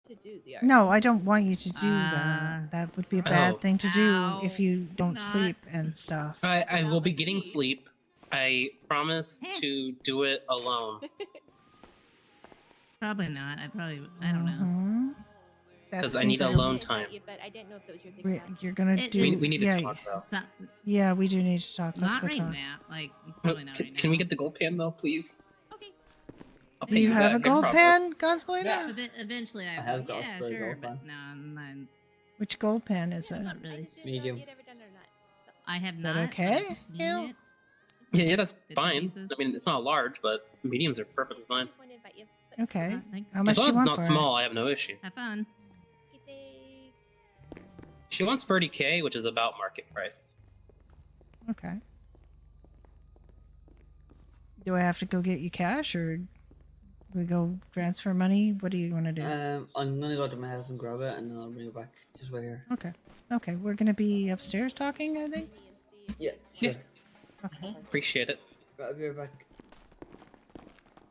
to do the art. No, I don't want you to do that. That would be a bad thing to do if you don't sleep and stuff. I will be getting sleep. I promise to do it alone. Probably not. I don't know. Because I need alone time. But I didn't know if it was your thing. You're gonna do. We need to talk though. Yeah, we do need to talk. Let's not go right talk. now. Like probably not right now. Can we get the gold pan though, please? Okay. I'll Do you have a gold pan, Gonzalina? Yeah. Eventually, I have got yeah, a spray sure, gold but pan. no, I'm Which gold pan is it? not really. Medium. I have Is that not. okay? Seen Yeah, yeah, that's Bits and fine. pieces. I mean, it's not large, but mediums are perfectly fine. Okay. Thanks. How much As do you long as want it's for not small, I have no issue. Have fun. She wants 30K, which is about market price. it? Okay. Do I have to go get you cash, or do we go transfer money? What do you want to do? I'm gonna go to my house and grab it, and then I'll bring it back. Just wait here. Okay. Okay, we're gonna be upstairs talking, I think. Yeah, sure. Okay. Appreciate it. I'll be right back.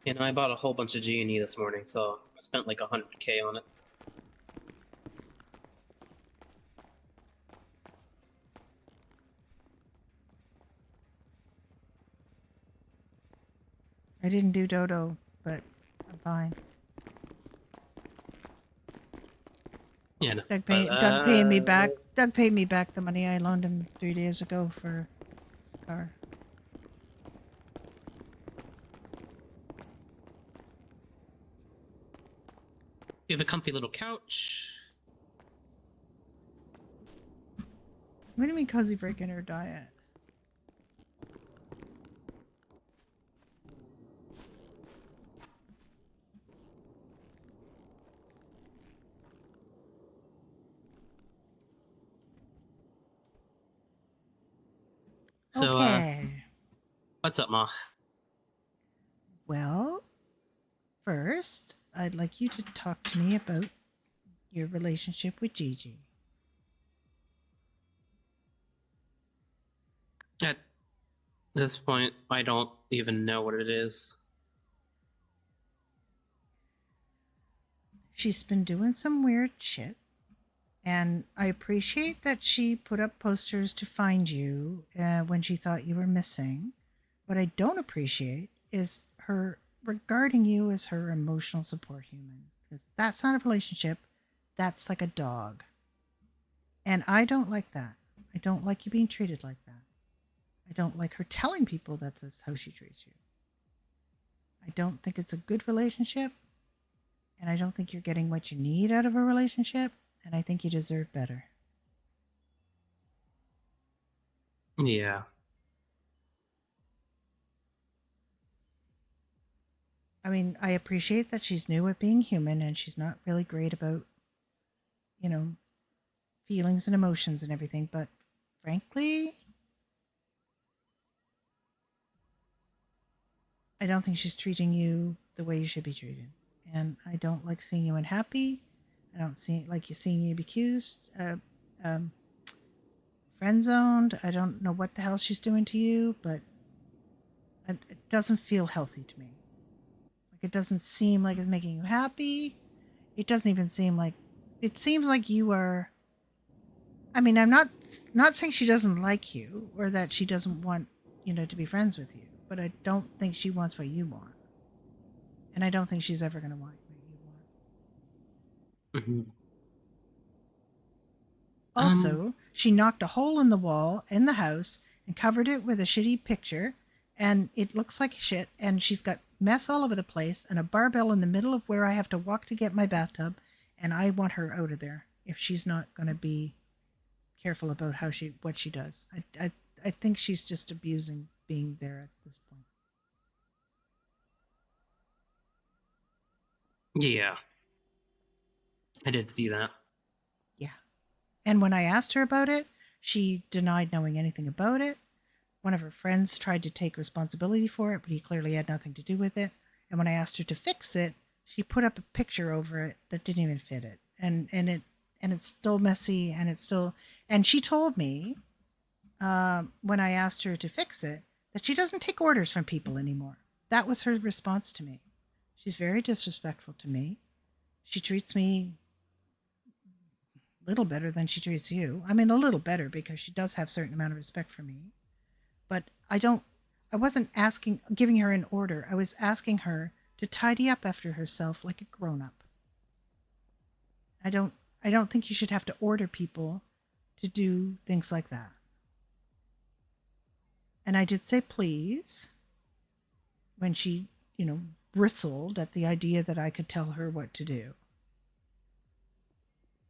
You know, I bought a whole bunch of G&E this morning, so I spent like 100K on it. I didn't do Dodo, but I'm fine. Yeah, no. Doug paid me back. Doug paid me back the money I loaned him 3 days ago for the car. You have a comfy little couch. What do you mean cozy break in her diet? So, Okay. What's up, Ma? Well, first, I'd like you to talk to me about your relationship with Gigi. At this point, I don't even know what it is. She's been doing some weird shit, and I appreciate that she put up posters to find you when she thought you were missing. What I don't appreciate is her regarding you as her emotional support human, because that's not a relationship. That's like a dog, and I don't like that. I don't like you being treated like that. I don't like her telling people that's how she treats you. I don't think it's a good relationship, and I don't think you're getting what you need out of a relationship, and I think you deserve better. Yeah. I mean, I appreciate that she's new at being human and she's not really great about, feelings and emotions and everything, but frankly, I don't think she's treating you the way you should be treated. And I don't like seeing you unhappy. I don't like you seeing you be accused, friend zoned. I don't know what the hell she's doing to you, but it doesn't feel healthy to me. Like, it doesn't seem like it's making you happy. It doesn't even seem like, it seems like you are, I mean, I'm not saying she doesn't like you or that she doesn't want, to be friends with you, but I don't think she wants what you want. And I don't think she's ever going to want what you want. Mm-hmm. Also, she knocked a hole in the wall in the house and covered it with a shitty picture, and it looks like shit, and she's got mess all over the place and a barbell in the middle of where I have to walk to get my bathtub, and I want her out of there if she's not going to be careful about what she does. I think she's just abusing being there at this point. Yeah. I did see that. Yeah. And when I asked her about it, she denied knowing anything about it. One of her friends tried to take responsibility for it, but he clearly had nothing to do with it. And when I asked her to fix it, she put up a picture over it that didn't even fit it. And it's still messy, and she told me when I asked her to fix it that she doesn't take orders from people anymore. That was her response to me. She's very disrespectful to me. She treats me little better than she treats you. I mean, a little better because she does have a certain amount of respect for me. But I wasn't giving her an order. I was asking her to tidy up after herself like a grown up. I don't think you should have to order people to do things like that. And I did say please when she, bristled at the idea that I could tell her what to do.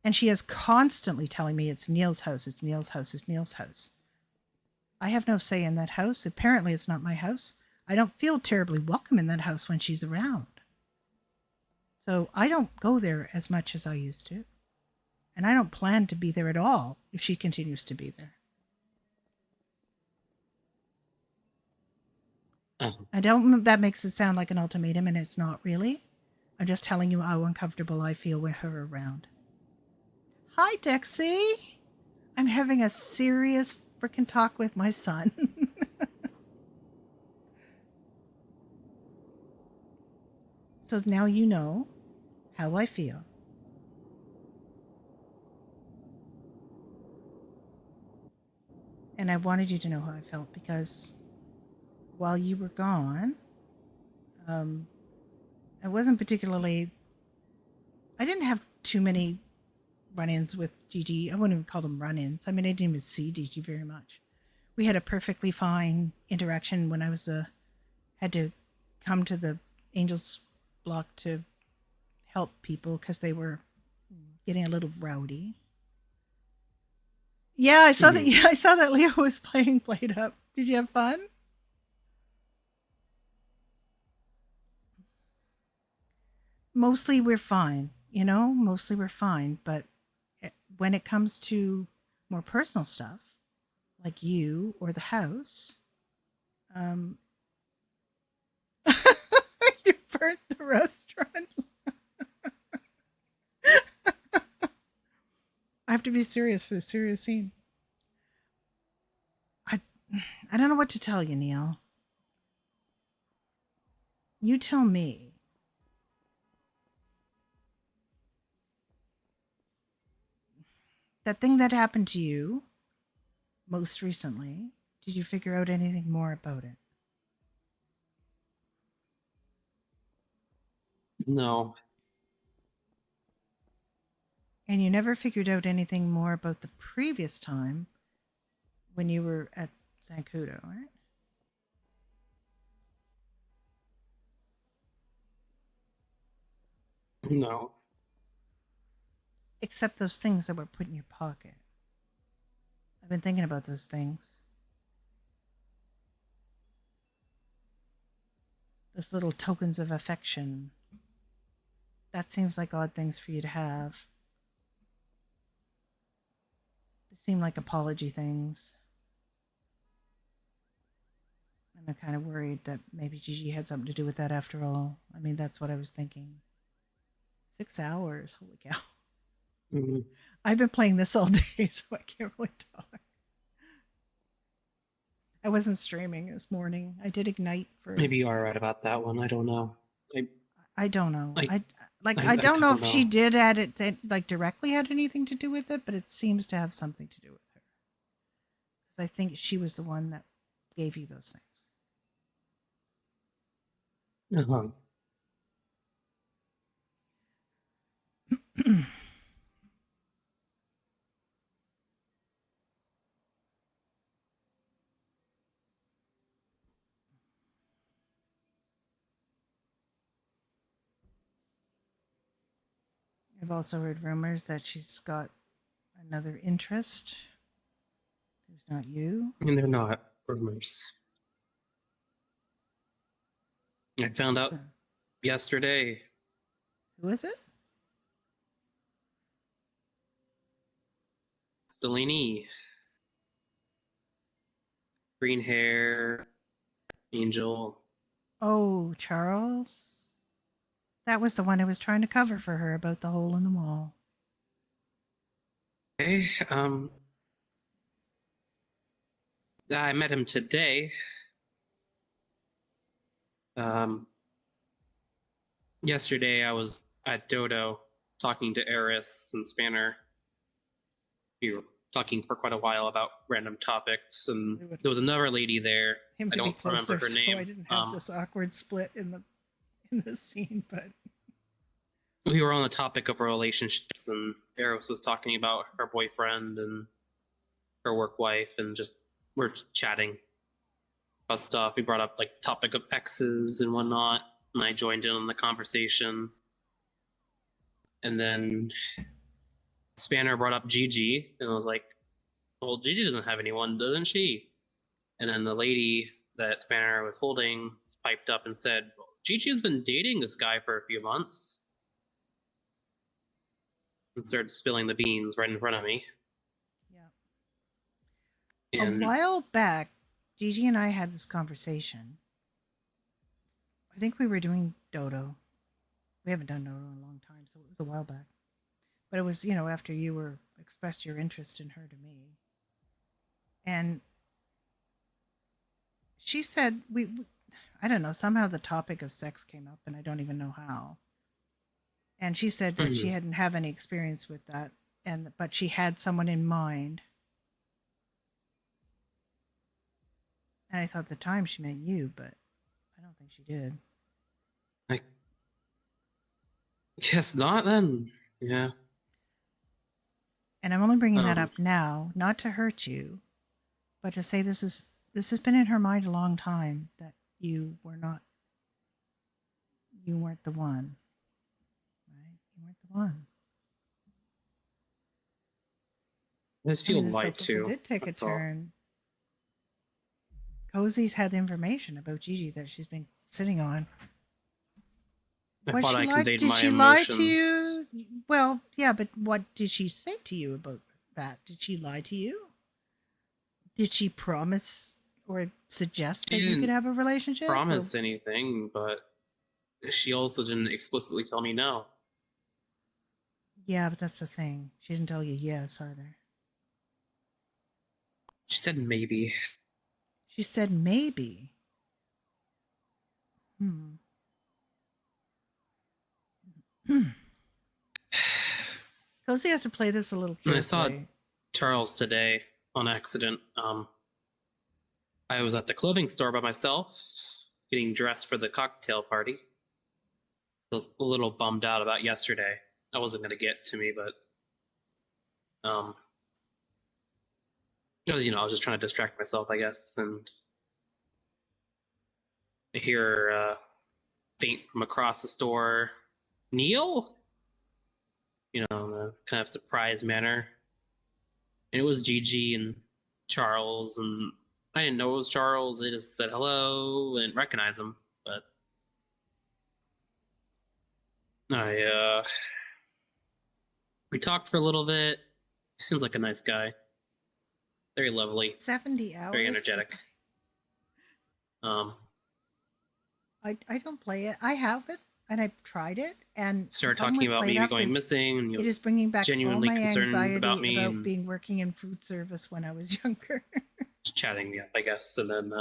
And she is constantly telling me it's Neil's house, it's Neil's house, it's Neil's house. I have no say in that house. Apparently, it's not my house. I don't feel terribly welcome in that house when she's around. So I don't go there as much as I used to. And I don't plan to be there at all if she continues to be there. I don't. That makes it sound like an ultimatum, and it's not really. I'm just telling you how uncomfortable I feel with her around. Hi, Dexie. I'm having a serious freaking talk with my son. So now you know how I feel. And I wanted you to know how I felt because while you were gone, I wasn't particularly. I didn't have too many run-ins with Gigi. I wouldn't even call them run-ins. I mean, I didn't even see Gigi very much. We had a perfectly fine interaction when I was had to come to the Angels block to help people because they were getting a little rowdy. Yeah, I saw that. Yeah, I saw that Leo was playing Played Up. Did you have fun? Mostly we're fine, mostly we're fine. But when it comes to more personal stuff, like you or the house, you burnt the restaurant. I have to be serious for the serious scene. I don't know what to tell you, Neil. You tell me. That thing that happened to you most recently, did you figure out anything more about it? No. And you never figured out anything more about the previous time when you were at Zancudo, right? No. Except those things that were put in your pocket. I've been thinking about those things. Those little tokens of affection. That seems like odd things for you to have. They seem like apology things. And I'm kind of worried that maybe Gigi had something to do with that after all. I mean, that's what I was thinking. 6 hours. Holy cow. Mm-hmm. I've been playing this all day, so I can't really talk. I wasn't streaming this morning. I did Ignite for. Maybe you are right about that one. I don't know. I don't know. I don't know if she know. did add it to, directly had anything to do with it, but it seems to have something to do with her. Because I think she was the one that gave you those Uh-huh. things. I've also heard rumors that she's got another interest who's not you. And they're not rumors. I found out yesterday. Who is it? Delaney. Green hair. Angel. Oh, Charles. That was the one I was trying to cover for her about the hole in the wall. Okay. I met him today. Yesterday I was at Dodo talking to Eris and Spanner. we were talking for quite a while about random topics, and We would there was another lady there. him I to be don't remember closer, her name. so I didn't have this awkward split in the scene. But We were on the topic of relationships, and Eros was talking about her boyfriend and her work wife, and just we're chatting about stuff. We brought up like the topic of exes and whatnot, and I joined in on the conversation. And then Spanner brought up Gigi, and I was like, "Well, Gigi doesn't have anyone, doesn't she?" And then the lady that Spanner was holding piped up and said, well, "Gigi has been dating this guy for a few months," and started spilling the beans right in front of me. yeah, And a while back, Gigi and I had this conversation. I think we were doing Dodo. We haven't done Dodo in a long time, so it was a while back. But it was, after you were expressed your interest in her to me. And she said I don't know, somehow the topic of sex came up and I don't even know how. And she said that she hadn't have any experience with that, but she had someone in mind. And I thought at the time she meant you, but I don't think she did. I guess not then. Yeah. And I'm only bringing that up now, not to hurt you, but to say this has been in her mind a long time, that you weren't the one. Right? You weren't the one. I just feel this light too. did take That's a turn. Cozy's had information about Gigi that she's been sitting on. I thought I conveyed did my she emotions. lie to you? Well, yeah, but what did she say to you about that? Did she lie to you? Did she promise or suggest that you could have a relationship? Promise anything, but she also didn't explicitly tell me no. Yeah, but that's the thing. She didn't tell you yes either. She said maybe. She said maybe. Cozy has to play this a little carefully. I saw Charles today on accident. I was at the clothing store by myself, getting dressed for the cocktail party. I was a little bummed out about yesterday. I wasn't going to get to me, but I was just trying to distract myself, I guess, and I hear faint from across the store, "Neil?" In a kind of surprised manner. And it was Gigi and Charles, and I didn't know it was Charles. I just said hello and recognized him, but we talked for a little bit. He seems like a nice guy. Very lovely. 70 hours. Very energetic. I don't play it. I have it and I've tried it and started talking about maybe going missing, and it is bringing back genuinely all my concerned anxiety about me about and being working in food service when I was younger. just chatting me up, I guess. And then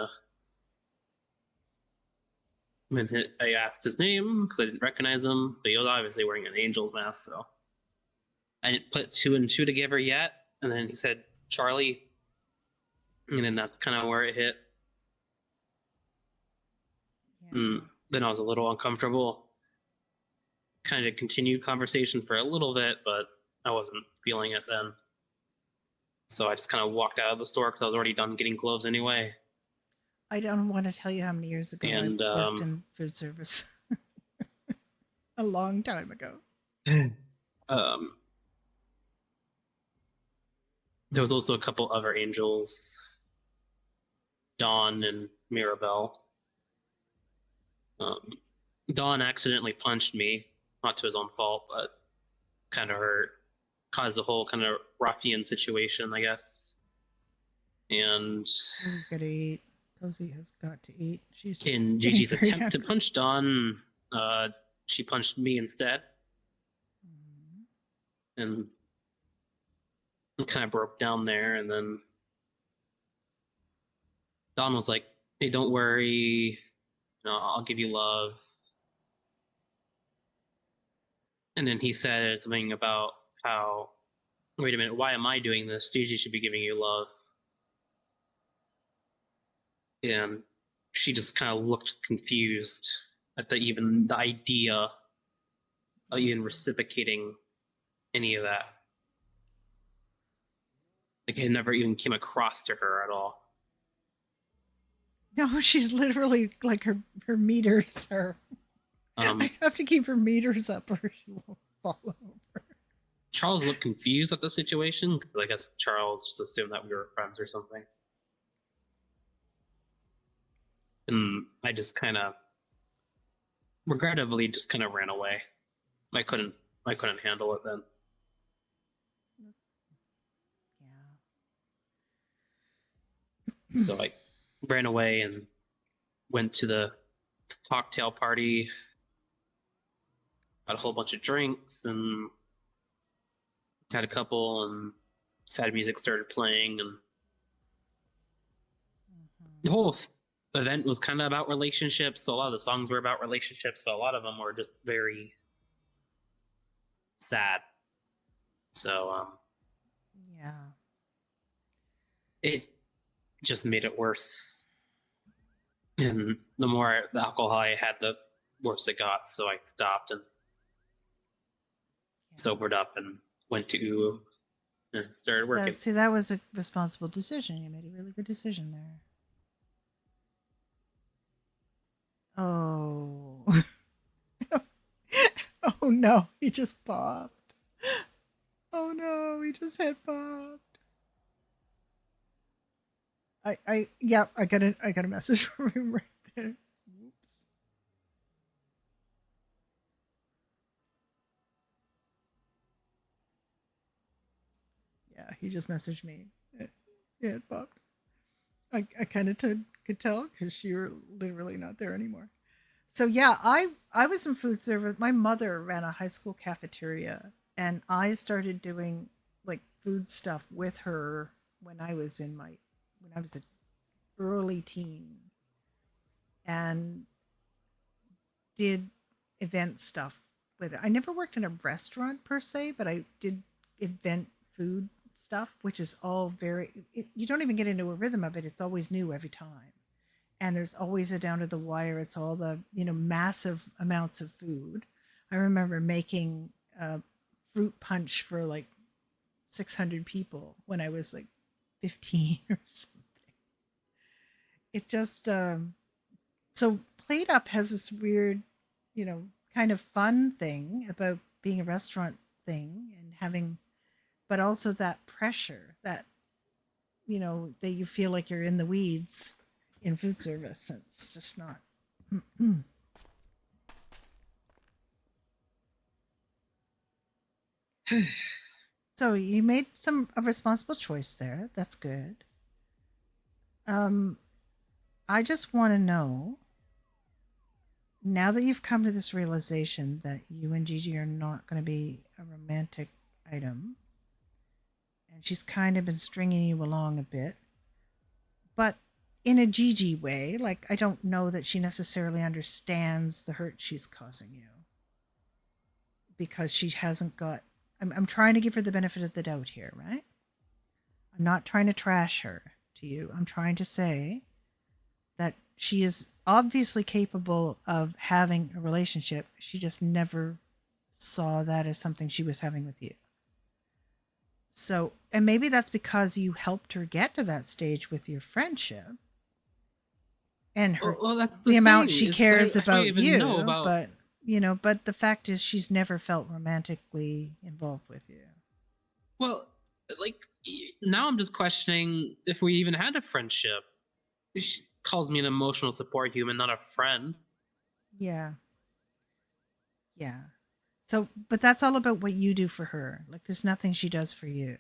I asked his name because I didn't recognize him, but he was obviously wearing an angel's mask, so I didn't put two and two together yet. And then he said Charlie, and then that's kind of where it hit. Yeah. Then I was a little uncomfortable. Kind of continued conversation for a little bit, but I wasn't feeling it then. So I just kind of walked out of the store because I was already done getting clothes anyway. I don't want to tell you how many years ago I worked in food service. A long time ago. There was also a couple other angels, Dawn and Mirabelle. Dawn accidentally punched me, not to his own fault, but kind of hurt, caused a whole kind of ruffian situation, I guess. And Cozy's got to eat. Cozy has got to eat. She's in Gigi's attempt to punch Dawn, she punched me instead, and kind of broke down there. And then Dawn was like, "Hey, don't worry, I'll give you love." And then he said something about how wait a minute, why am I doing this? Gigi should be giving you love. And she just kind of looked confused at the idea of even reciprocating any of that. Like it never even came across to her at all. No, she's literally like her meters are. I have to keep her meters up or she won't fall over. Charles looked confused at the situation. I guess Charles just assumed that we were friends or something. And I just kind of, regrettably, just kind of ran away. I couldn't handle it then. Yeah. So I ran away and went to the cocktail party, got a whole bunch of drinks, and had a couple, and sad music started playing, and the whole event was kind of about relationships. So a lot of the songs were about relationships, but a lot of them were just very sad. So yeah, it just made it worse. And the more the alcohol I had, the worse it got. So I stopped and sobered up and went to UU and started working. See, that was a responsible decision. You made a really good decision there. Oh. Oh no, he just popped. Oh no, he just head popped. I got a message from him right there. Oops. Yeah, he just messaged me. Yeah, it popped. I kind of could tell because you're literally not there anymore. So yeah, I was in food service. My mother ran a high school cafeteria, and I started doing like food stuff with her when I was an early teen, and did event stuff with it. I never worked in a restaurant per se, but I did event food stuff, which is all you don't even get into a rhythm of it. It's always new every time. And there's always a down to the wire. It's all the, massive amounts of food. I remember making fruit punch for like 600 people when I was like 15 or something. It just, so Plate Up has this weird, kind of fun thing about being a restaurant thing and having, but also that pressure that, that you feel like you're in the weeds in food service. It's just not. So you made a responsible choice there. That's good. I just want to know, now that you've come to this realization that you and Gigi are not going to be a romantic item, and she's kind of been stringing you along a bit, but in a Gigi way, like I don't know that she necessarily understands the hurt she's causing you because she hasn't got. I'm trying to give her the benefit of the doubt here, right? I'm not trying to trash her to you. I'm trying to say that she is obviously capable of having a relationship. She just never saw that as something she was having with you. So, and maybe that's because you helped her get to that stage with your friendship and her, well, that's the amount she is cares I don't about even you. know about... But, but the fact is she's never felt romantically involved with you. Well, like, now I'm just questioning if we even had a friendship. She calls me an emotional support human, not a friend. Yeah. Yeah. So, but that's all about what you do for her. Like, there's nothing she does for you.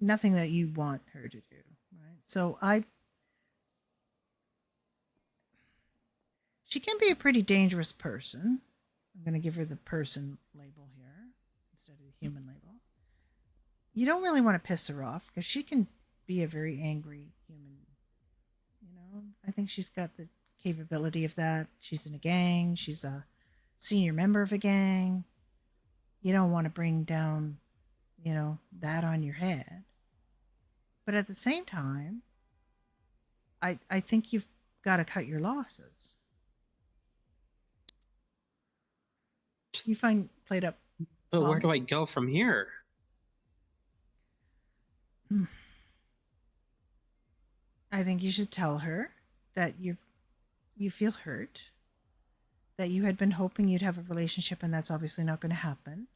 Nothing that you want her to do. Right. So, she can be a pretty dangerous person. I'm going to give her the person label here instead of the human label. You don't really want to piss her off because she can be a very angry human. I think she's got the capability of that. She's in a gang. She's a senior member of a gang. you don't want to bring down, that on your head. But at the same time, I think you've got to cut your losses. Just, You find played up. but where do I go from here? I think you should tell her that you feel hurt, that you had been hoping you'd have a relationship and that's obviously not going to happen,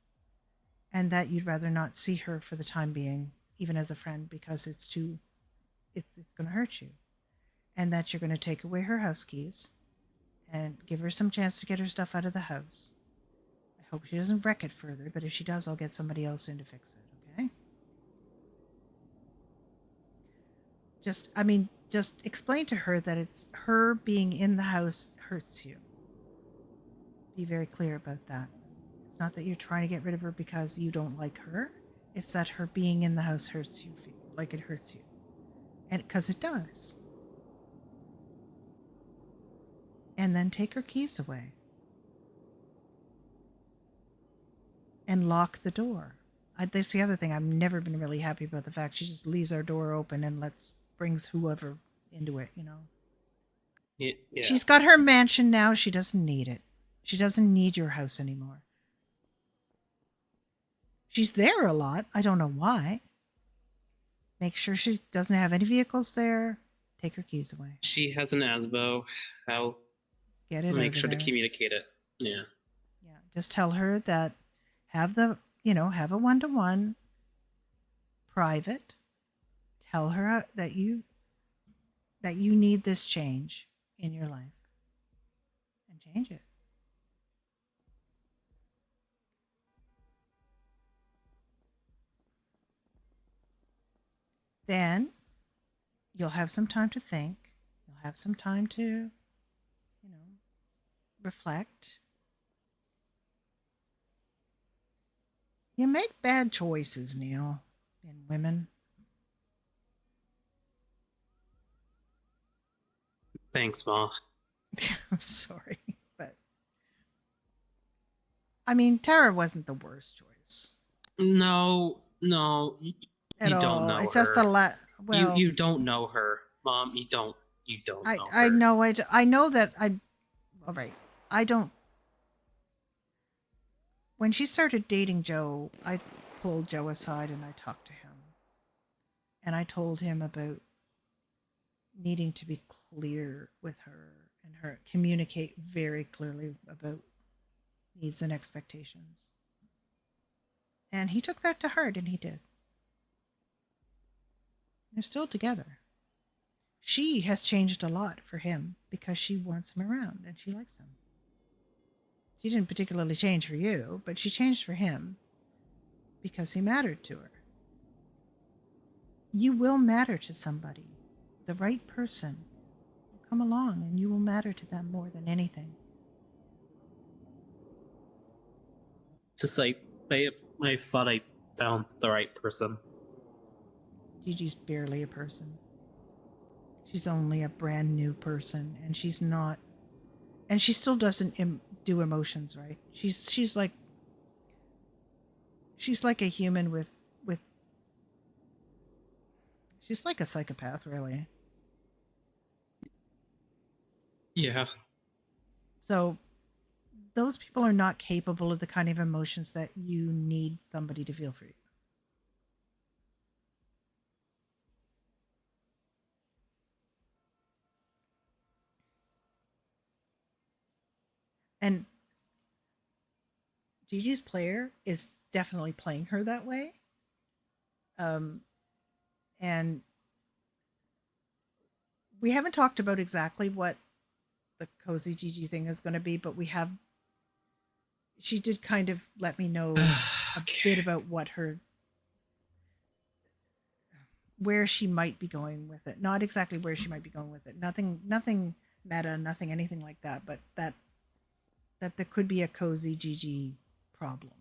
and that you'd rather not see her for the time being, even as a friend, because it's going to hurt you, and that you're going to take away her house keys and give her some chance to get her stuff out of the house. I hope she doesn't wreck it further, but if she does, I'll get somebody else in to fix it, okay? Just explain to her that it's her being in the house hurts you. Be very clear about that. It's not that you're trying to get rid of her because you don't like her. It's that her being in the house hurts you, like it hurts you. And because it does. And then take her keys away. And lock the door. That's the other thing. I've never been really happy about the fact she just leaves our door open and brings whoever into it, Yeah. She's got her mansion now. She doesn't need it. She doesn't need your house anymore. She's there a lot. I don't know why. Make sure she doesn't have any vehicles there. Take her keys away. She has an ASBO. I'll Get it make out sure of to there. communicate it. Yeah. Yeah. Just tell her that have a 1-to-1 private. Tell her that you need this change in your life. And change it. Then you'll have some time to think. You'll have some time to, reflect. You make bad choices, Neil, in women. Thanks, Ma. I'm sorry, but I mean, Tara wasn't the worst choice No, at you don't all. know It's her. just well, You don't know her, Mom. You don't know her. I know I know that all right. I don't. When she started dating Joe, I pulled Joe aside and I talked to him, and I told him about needing to be clear with her and her communicate very clearly about needs and expectations. And he took that to heart, and he did. They're still together. She has changed a lot for him because she wants him around and she likes him. She didn't particularly change for you, but she changed for him because he mattered to her. You will matter to somebody. The right person will come along and you will matter to them more than anything. Just like I thought I found the right person. Gigi's barely a person. She's only a brand new person, and she's not, and she still doesn't do emotions right. She's like a human with she's like a psychopath, really. Yeah. So those people are not capable of the kind of emotions that you need somebody to feel for you. And Gigi's player is definitely playing her that way. And we haven't talked about exactly what the cozy Gigi thing is going to be, but she did kind of let me know a bit about where she might be going with it. Not exactly where she might be going with it. Nothing meta, nothing anything like that, but that there could be a cozy Gigi problem.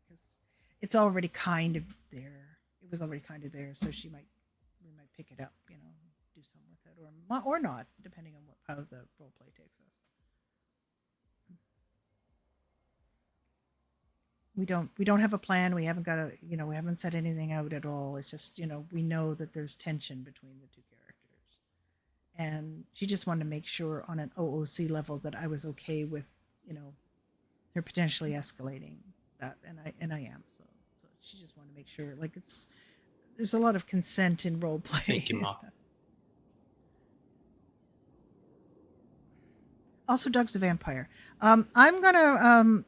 Because it's already kind of there. It was already kind of there, so we might pick it up, do something with it or not, depending on how the role play takes us. we don't have a plan. We haven't got we haven't set anything out at all. It's just, we know that there's tension between the two characters. And she just wanted to make sure on an OOC level that I was okay with, her potentially escalating that, and I am. So she just wanted to make sure, like, there's a lot of consent in role play. Thank you, Ma. Also, Doug's a vampire. I'm gonna,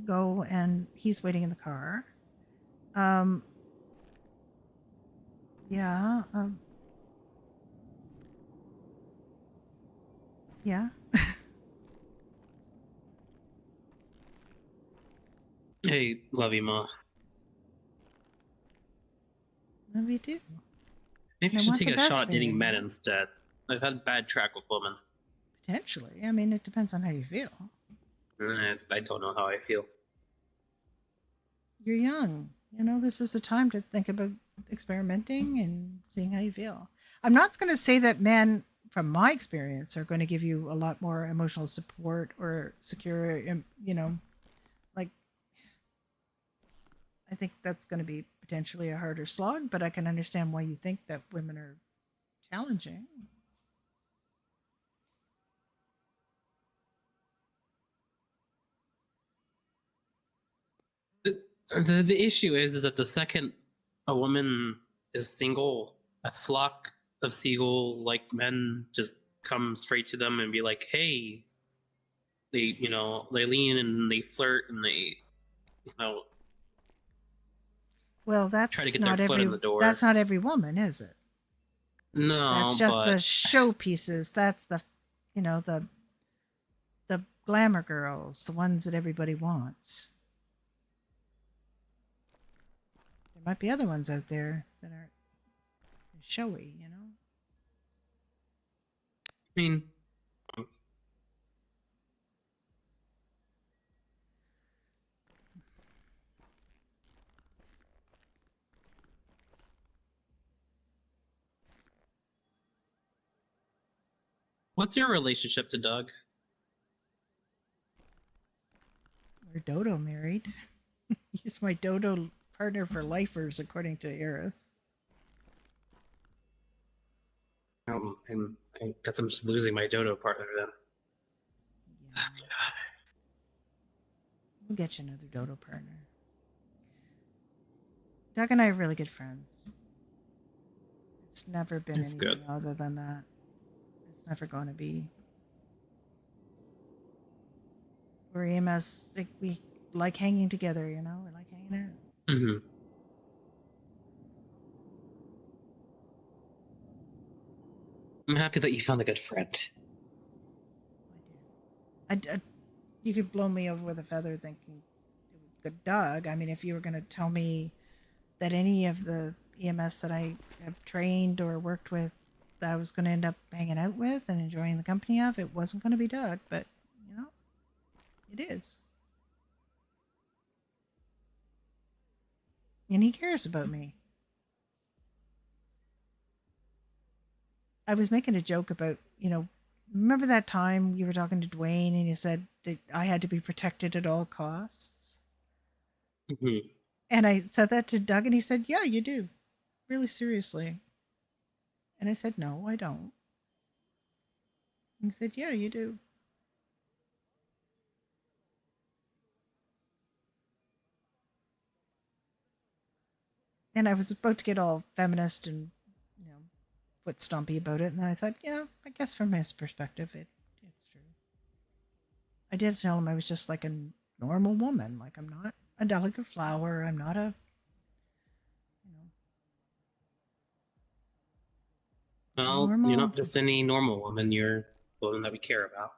go, and he's waiting in the car. Yeah. Yeah. Hey, love you, Ma. Love you too. Maybe I I should want take the a best shot for dating you. men instead. I've had bad track with women. Potentially. I mean, it depends on how you feel. I don't know how I feel. You're young. This is the time to think about experimenting and seeing how you feel. I'm not going to say that men, from my experience, are going to give you a lot more emotional support or secure, like, I think that's going to be potentially a harder slog, but I can understand why you think that women are challenging. The issue is that the second a woman is single, a flock of seagull like men just come straight to them and be like, "Hey," they lean and they flirt and they you know Well, try to get their foot in the that's door. not every woman, is it? That's No, just the but showpieces. That's the glamour girls, the ones that everybody wants. There might be other ones out there that are showy. I mean, what's your relationship to Doug? We're Dodo married. He's my Dodo partner for lifers, according to Eris. I guess I'm just losing my dodo partner then. Yeah. We'll get you another Dodo partner. Doug and I are really good friends. It's never been It's anything good. other than that. It's never going to be. We're EMS, like, we like hanging together, we like hanging out. Mm-hmm. I'm happy that you found a good friend. I did. You could blow me over with a feather thinking it was good Doug. I mean, if you were going to tell me that any of the EMS that I have trained or worked with that I was going to end up hanging out with and enjoying the company of, it wasn't going to be Doug, but it is. And he cares about me. I was making a joke about, remember that time you were talking to Dwayne and you said that I had to be protected at all costs? Mm-hmm. And I said that to Doug and he said, "Yeah, you do. Really seriously." And I said, "No, I don't." And he said, "Yeah, you do." And I was about to get all feminist and, foot stompy about it. And then I thought, yeah, I guess from his perspective, it's true. I did tell him I was just like a normal woman. Like, I'm not a delicate flower. I'm not a, Well, you're normal. not just any normal woman. You're the woman that we care about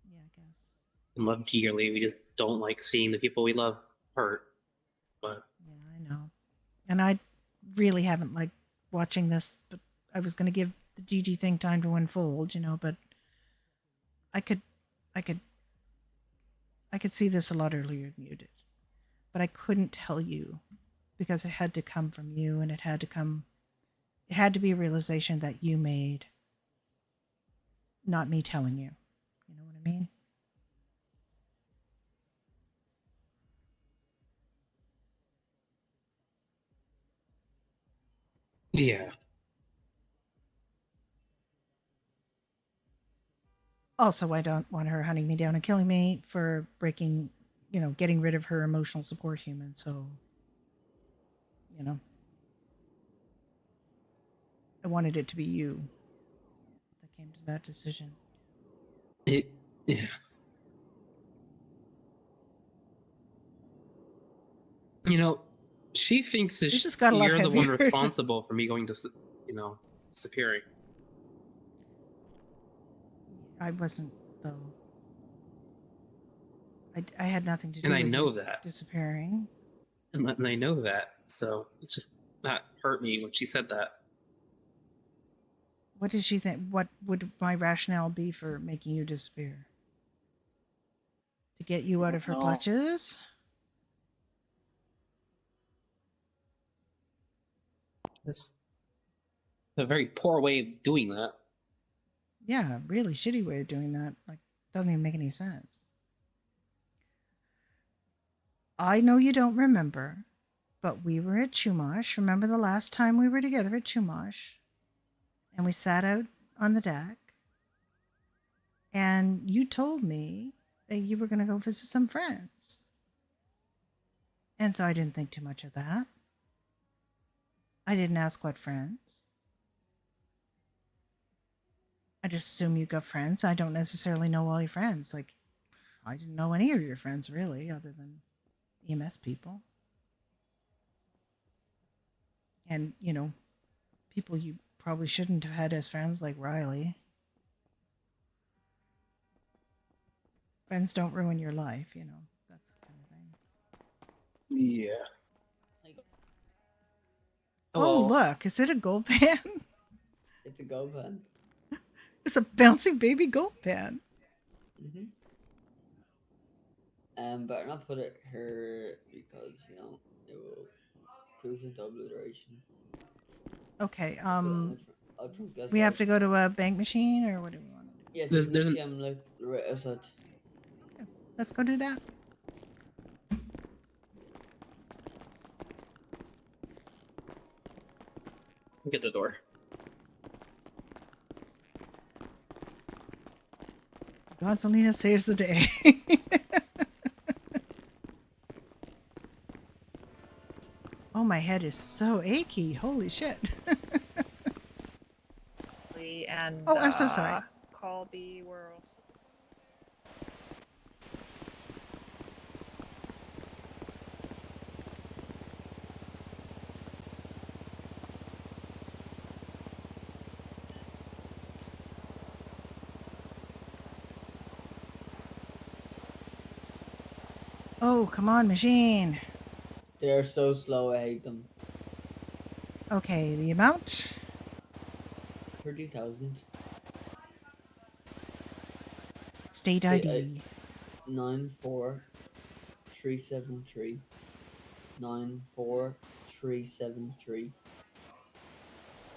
Yeah, I guess. and love dearly. We just don't like seeing the people we love hurt. But Yeah, I know. And I really haven't liked watching this, but I was going to give the Gigi thing time to unfold, but I could, I could, I could see this a lot earlier than you did, but I couldn't tell you because it had to come from you, and it had to be a realization that you made, not me telling you. You know what I mean? Yeah. Also, I don't want her hunting me down and killing me for breaking, getting rid of her emotional support human. So, I wanted it to be you that came to that decision. Yeah. She thinks This has got a lot you're the one heavier. responsible for me going to, disappearing. I wasn't, though. I had nothing to do And I with know you that. disappearing. And I know that. So it just that hurt me when she said that. What did she think? What would my rationale be for making you disappear? To get you out of her clutches? It's a very poor way of doing that. Yeah, really shitty way of doing that. Like, doesn't even make any sense. I know you don't remember, but we were at Chumash. Remember the last time we were together at Chumash? And we sat out on the deck. And you told me that you were going to go visit some friends. And so I didn't think too much of that. I didn't ask what friends. I just assume you got friends. I don't necessarily know all your friends. Like, I didn't know any of your friends really, other than EMS people. And, people you probably shouldn't have had as friends, like Riley. Friends don't ruin your life, that's the kind of thing. Yeah. Oh, look, is it a gold pan? It's a gold pan. It's a bouncing baby gold pan. Better not put it here because it will prove into obliteration. Okay, I'll guess we have to go to a bank machine, or what do we want to do? Yeah, There's there's an like right outside. Okay, let's go do that. Get the door. Gonzalina saves the day. Oh, my head is so achy. Holy shit. And Oh, I'm so sorry. Colby were also. Oh, come on, machine. They're so slow, I hate them. Okay, the amount? 30,000. State ID. 94373. 94373.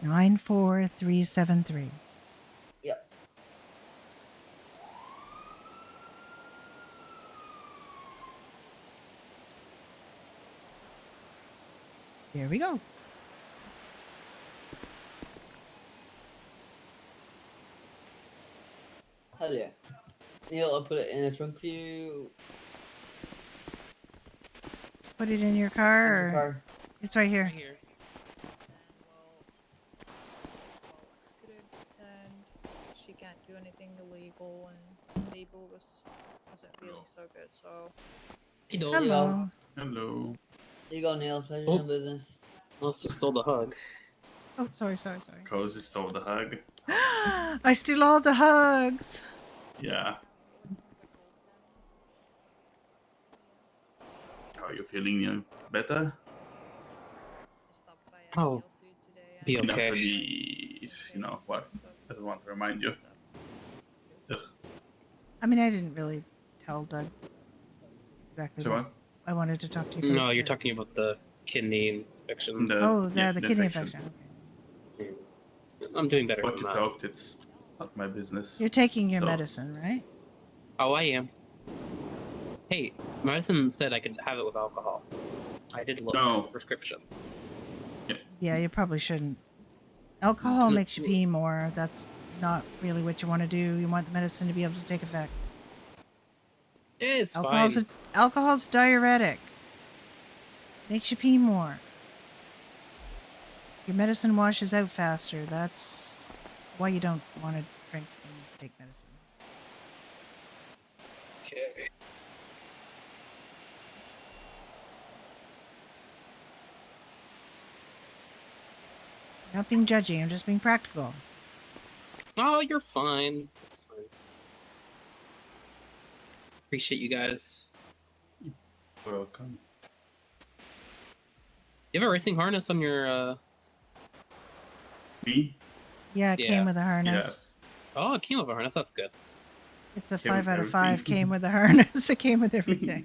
94373. Yep. Here we go. Hell yeah. Neil, I'll put it in a trunk for you. Put it in your car? In your Or... car. It's right here. And we'll pretend she can't do anything illegal, and Mabel wasn't feeling so good, so. Hello. Hello. Here you go, Neil. Pleasure Oh. in business. Unless you stole the hug. Oh, sorry. Cozy stole the hug. I steal all the hugs. Yeah. How are you feeling? Better? Oh, be Enough okay. to be, what? I don't want to remind you. Ugh. I mean, I didn't really tell Doug exactly So what what? I wanted to talk to you about. No, you're talking about the kidney infection. The kidney infection. Okay. I'm doing better What than you that. talked, it's not my business. You're taking your So- medicine, right? Oh, I am. Hey, medicine said I could have it with alcohol. I did look No. at the prescription. Yeah, you probably shouldn't Alcohol makes you pee more. That's not really what you want to do. You want the medicine to be able to take effect. It's Alcohol's fine. alcohol's diuretic. Makes you pee more. Your medicine washes out faster. That's why you don't want to drink and take medicine. Okay. Not being judgy. I'm just being practical. Oh, you're fine. It's fine. Appreciate you guys. Welcome. You have a racing harness on your Me? Yeah, it Yeah. came with a harness. Oh, it came with a harness. That's good. It's a Came with 5 out of 5. everything. Came with a harness. It came with everything.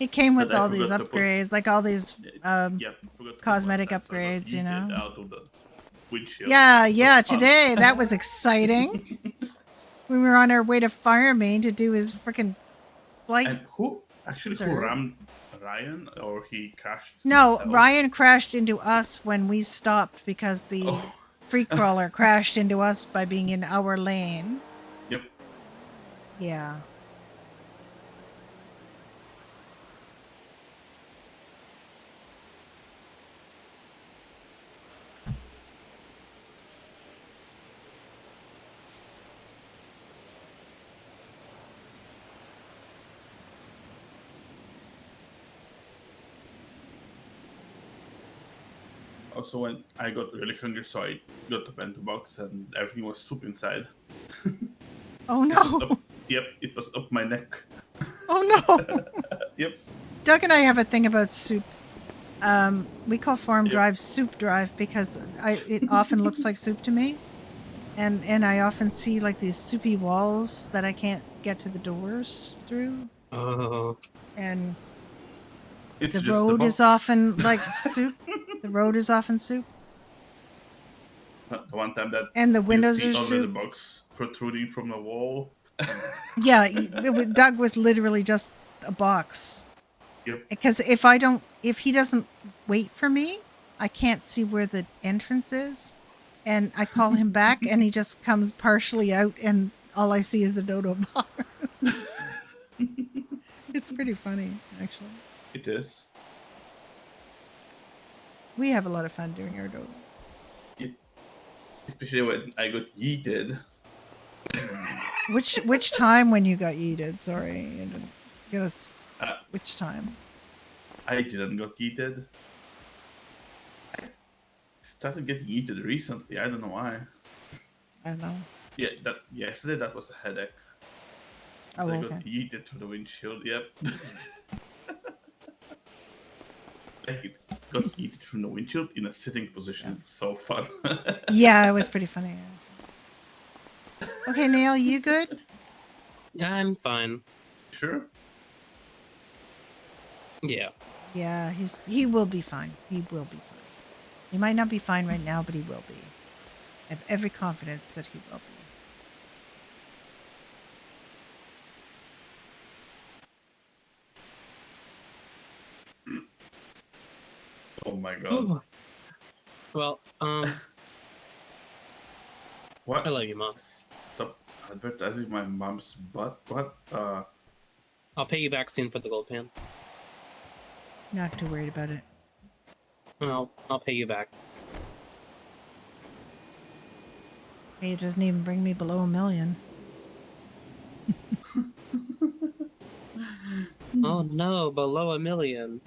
It came with But I all these forgot to put- upgrades, like all these Forgot to put cosmetic my fence, so I got upgrades, you yeeted know? out of the windshield. Yeah, It was yeah, fun. today that was exciting. We were on our way to Fireman to do his freaking flight. And who Sir. rammed Ryan, or he crashed? No, himself? Ryan crashed into us when we stopped because the Oh. free crawler crashed into us by being in our lane. Yep. Yeah. Also, when I got really hungry, so I got the bento box, and everything was soup inside. Oh It was no. up, yep, it was up my neck. Oh no. Yep. Doug and I have a thing about soup. We call Farm Yep. Drive Soup Drive because it often looks like soup to me. And I often see like these soupy walls that I can't get to the doors through. Oh. And It's the just road the is box. often like soup. The road is often soup. The one time that And the you windows see are under soup. the box protruding from the wall. Yeah, Doug was literally just a box. Yep. Because if he doesn't wait for me, I can't see where the entrance is. And I call him back and he just comes partially out and all I see is a dodo box. It's pretty funny, actually. It is. We have a lot of fun doing our dodo. Especially when I got yeeted. Which time when you got yeeted? Sorry. Give us Uh, which time? I didn't get yeeted. I started getting yeeted recently. I don't know why. I don't know. Yeah, yesterday that was a headache. Oh, I okay. got yeeted through the windshield. Yep. I got yeeted from the windshield in a sitting position. Yeah. So fun. Yeah, it was pretty funny. Okay, Neil, you good? Yeah, I'm fine. Sure. Yeah. Yeah, he will be fine. He will be fine. He might not be fine right now, but he will be. I have every confidence that he will be. Oh my god. Well, What? I love you, Mom. Stop advertising my mom's butt. What? I'll pay you back soon for the gold pan. Not too worried about it. I'll pay you back. Hey, it doesn't even bring me below 1 million. Oh no, below 1 million.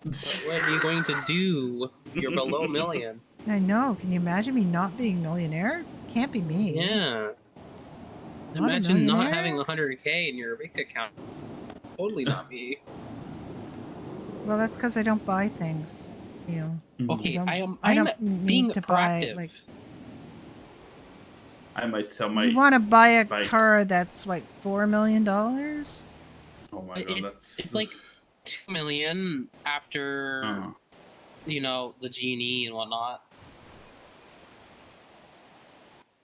What are you going to do? You're below 1 million. I know. Can you imagine me not being millionaire? Can't be me. Yeah. Not a Imagine not millionaire? having 100K in your bank account. Totally not me. Well, that's because I don't buy things. You know. Okay, I I'm don't need being to buy proactive. like. I might sell my. You want to buy a bike. car that's like $4 million? Oh my god, It's like 2 million after Uh, you know the G&E and whatnot.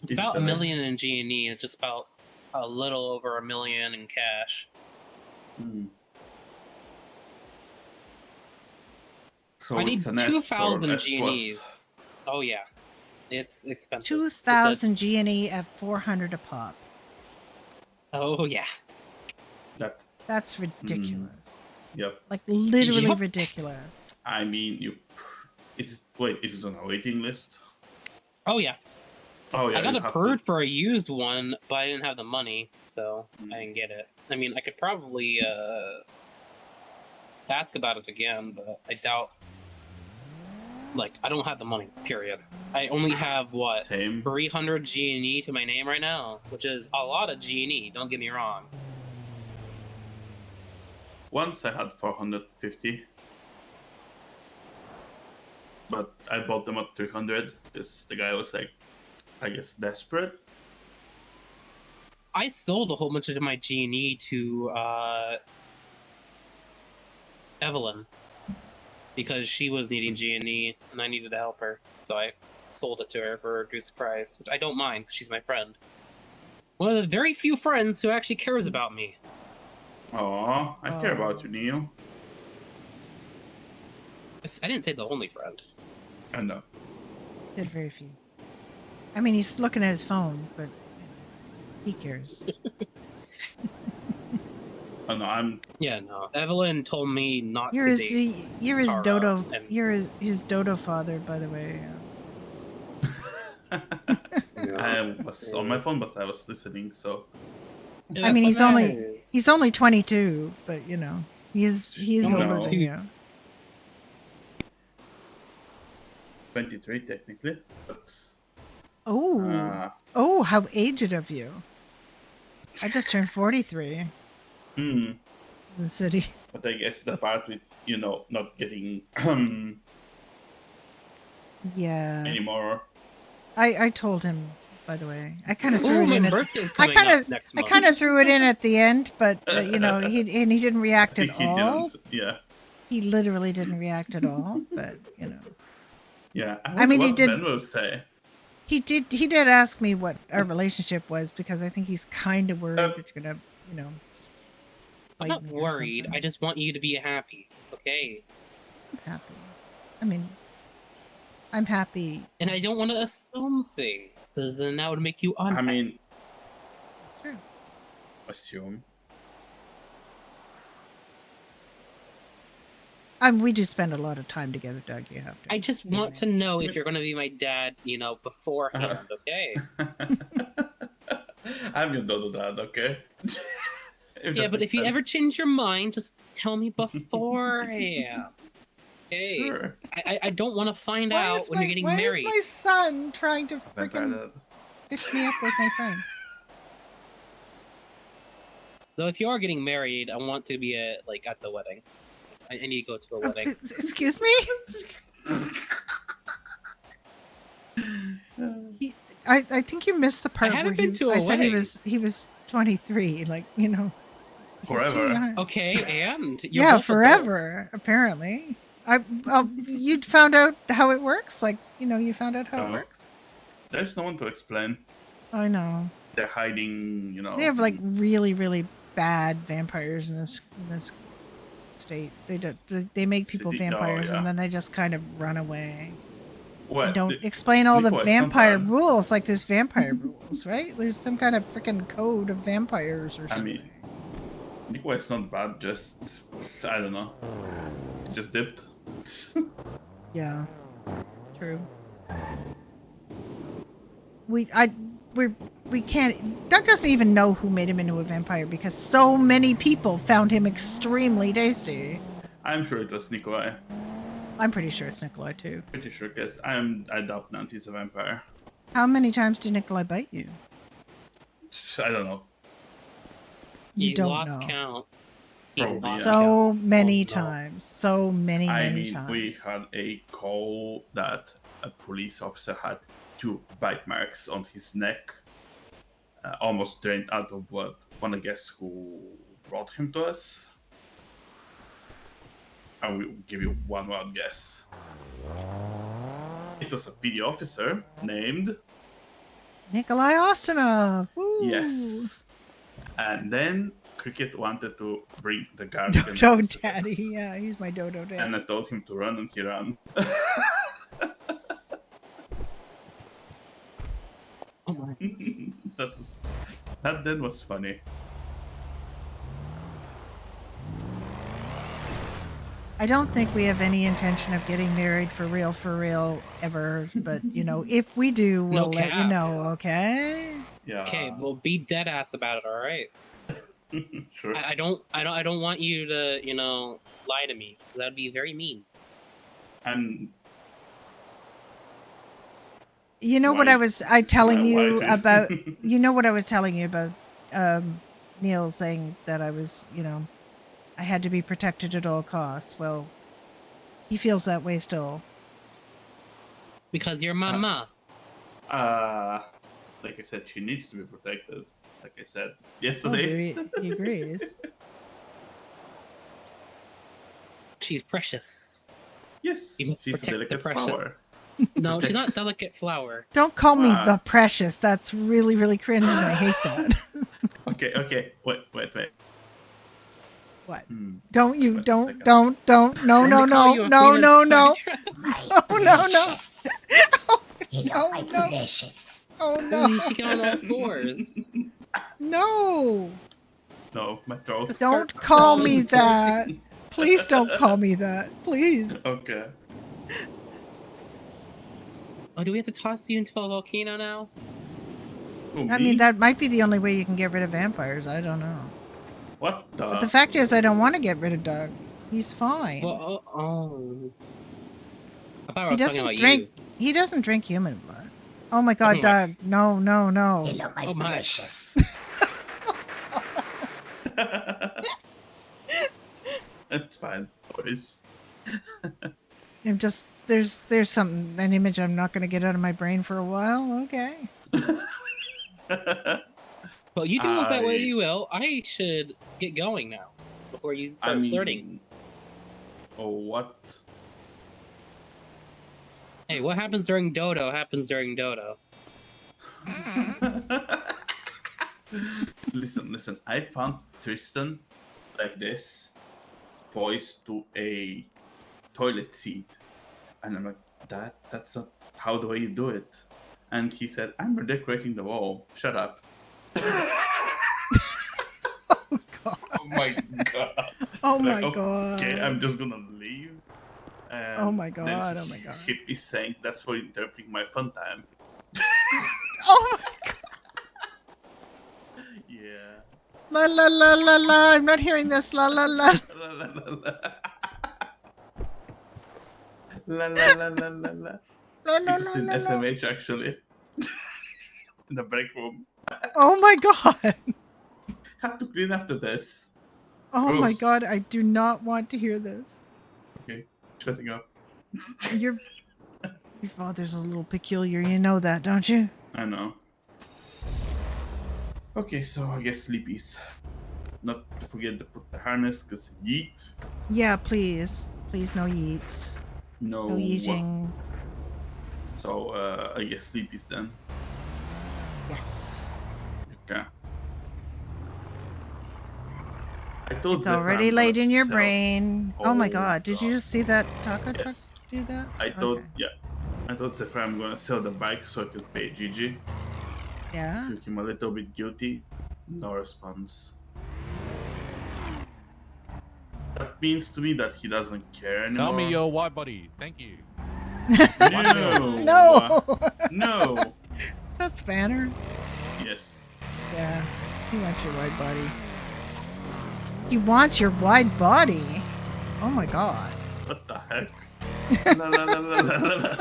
It's Is about that- $1 million in G&E. It's just about a little over $1 million in cash. So I need it's an S or 2,000 S plus. G&Es. Oh yeah. It's expensive. 2,000 G&E at 400 a pop. Oh yeah. That's ridiculous. Yep. Like literally Yep. ridiculous. I mean, is it on a waiting list? Oh yeah. Oh yeah. I got you have to- approved for a used one, but I didn't have the money, so Mm. I didn't get it. I mean, I could probably ask about it again, but I doubt. Like, I don't have the money. Period. I only have what Same. 300 G&E to my name right now, which is a lot of G&E. Don't get me wrong. Once I had 450, but I bought them at 300 because the guy was like, I guess, desperate. I sold a whole bunch of my G&E to Evelyn because she was needing G&E and I needed to help her, so I sold it to her for a reduced price, which I don't mind. She's my friend. One of the very few friends who actually cares about me. Aw, I care about you, Neil. I didn't say the only friend. I know. Said very few. I mean, he's looking at his phone, but he cares. Oh no, I'm. Yeah, no. Evelyn told me not You're to his, date. you're his Tara dodo. and- You're his dodo father, by the way. I was on my phone, but I was listening. So Yeah, I mean, that's he's what only matters. he's only 22, but you know, he's No. older than you. 23 technically, but Oh, oh, how aged of you! I just turned 43 in the city. But I guess the part with not getting Yeah, anymore. I told him. By the way, I kind of threw Oh, it my in. birthday's I coming kind up of next I month. kind of threw it in at the end, but you know, he didn't react at He all. didn't. Yeah. He literally didn't react at all. But you know, Yeah. I mean, he what did- Ben will say. he did ask me what our relationship was because I think he's kind of worried that you're gonna, you know. I'm fight not me or worried. something. I just want you to be happy, okay? I'm happy. I mean, I'm happy. And I don't want to assume things, because then that would make you unhappy. I mean, It's true. assume. We do spend a lot of time together, Doug. You have to. I just want to know if you're going to be my dad, beforehand, okay? I'm your dodo dad, okay? Yeah, but if you ever change your mind, just tell me beforehand. Okay? Sure. I don't want to find Why out is when you're getting why married. is my son trying to Vampire freaking dad. fix me up with my friend? So if you are getting married, I want to be at the wedding. I need to go to a wedding. Excuse me? I think you missed the part haven't where been to a I said wedding. he was 23, like, you know. he's too Forever. young. Okay, and you're Yeah, both forever, adults. apparently. You found out how it works? Like, you found out how it No. works? There's no one to explain. I know. They're hiding, They have like really, really bad vampires in this state. They make people City- no, vampires yeah. and then they just kind of run away. What? And don't explain all the Nico, it's not vampire bad. rules. Like there's vampire rules, right? There's some kind of freaking code of vampires or I something. mean, Nico, it's not bad. Just I don't know. Just dipped. Yeah, true. We can't. Doug doesn't even know who made him into a vampire because so many people found him extremely tasty. I'm sure it was Nikolai. I'm pretty sure it's Nikolai too. Pretty sure, because I doubt Nancy's a vampire. How many times did Nikolai bite you? I don't know. You He don't lost know. count. He Probably, lost yeah. So count. many Oh, no. times. So many I many mean, times. we had a call that a police officer had 2 bite marks on his neck, almost drained out of blood. Wanna guess who brought him to us? I will give you one wild guess. It was a PD officer named Nikolai Ostinov. Woo. Yes. And then Cricket wanted to bring the guardian. Dodo officers. Daddy. Yeah, he's my dodo dad. And I told him to run, and he ran. That then was funny. I don't think we have any intention of getting married for real, ever. But, if we do, we'll let you cap. know, okay? Yeah. Okay, well, be dead ass about it. All right. Sure. I don't want you to lie to me. That'd be very mean. And You know what Why? I was telling Why you do- about, you know what I was telling you about Neil saying that I was, I had to be protected at all costs. Well, he feels that way still. Because you're mama. Like I said, she needs to be protected. Like I said Oh, yesterday. he agrees. She's precious. Yes, You must she's a protect the delicate flower. precious. No, she's not delicate flower. Don't call me Ah. the precious. That's really, really cringe, and I hate that. Okay. Wait. What? Hmm. Don't you? Wait a Don't. second. Don't. No, I'm no, gonna call no, you a no, Venus no, no. My Oh, no, no. precious. You know, No, my no. precious. Oh Ooh, no, you should get on all fours. no! No, my throat. Just Don't start call me crawling toward that. Please don't call me that. Please. Okay. Oh, do we have to toss you into a volcano now? Who, I me? mean, that might be the only way you can get rid of vampires. I don't know. What the? But the fact is, I don't want to get rid of Doug. He's fine. Well, I thought I He was talking doesn't about drink. you. He doesn't drink human blood. Oh my God, my- Doug! No, no, no! You know, my Oh, my. precious. It's fine, boys. I'm just there's an image I'm not going to get out of my brain for a while. Okay. Well, you do it that way I- you will. I should get going now before you start flirting. Oh, what? Hey, what happens during Dodo happens during Dodo. Listen. I found Tristan like this, poised to a toilet seat, and I'm like, that's not how the way you do it. And he said, I'm redecorating the wall. Shut up. Oh God. Oh my god. Oh Like, my God. Okay, I'm just gonna leave. And Oh my then God, he oh my God. hit me saying that's for interrupting my fun time. Oh my God. Yeah. La la la la la. I'm not hearing this. La la la. La la la la. La la la la la la. La la It was la in la la. SMH actually. In the break room. Oh my God. Have to clean after this. Oh my Gross. God. I do not want to hear this. Okay, shutting up. Your father's a little peculiar. You know that, don't you? I know. Okay, so I guess sleepies. Not to forget to put the harness, because yeet. Yeah, please. Please, no yeets. No. No yeeting. So, I guess sleepies then. Yes. Okay. I told It's Zephyr already I'm late gonna in your sell- brain. Oh my Oh, God. Did you God. just see that taco truck Yes. do that? I told, Okay. yeah. I told Zephyr I'm gonna sell the bike so I could pay Gigi. Yeah. Feel him a little bit guilty. No response. That means to me that he doesn't care anymore. Sell me your wide body. Thank you. No. No. No. Is that Spanner? Yes. Yeah. He wants your wide body. He wants your wide body. Oh my God. What the heck? La, la, la, la, la, la, la.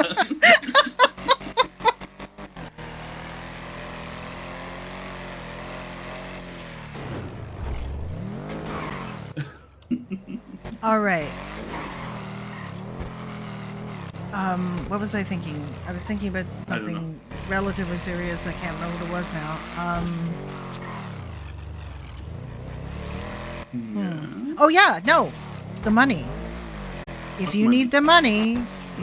All right. What was I thinking? I was thinking about I don't know. something relatively serious. I can't remember what it was now. Yeah. Oh yeah, no, the money. If What you money? need the money,